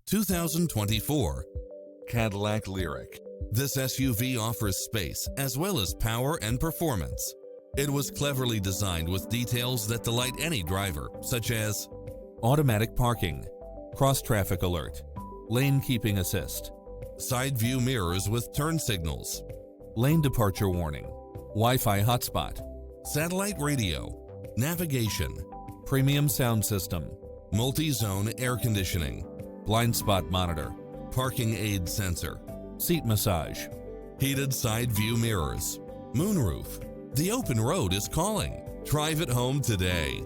2024 Cadillac Lyriq. This SUV offers space as well as power and performance. It was cleverly designed with details that delight any driver, such as automatic parking, cross-traffic alert, lane keeping assist, side view mirrors with turn signals, lane departure warning, Wi-Fi hotspot, satellite radio, navigation, premium sound system, multi-zone air conditioning, blind spot monitor, parking aid sensor, seat massage, heated side view mirrors, moonroof. The open road is calling. Drive it home today.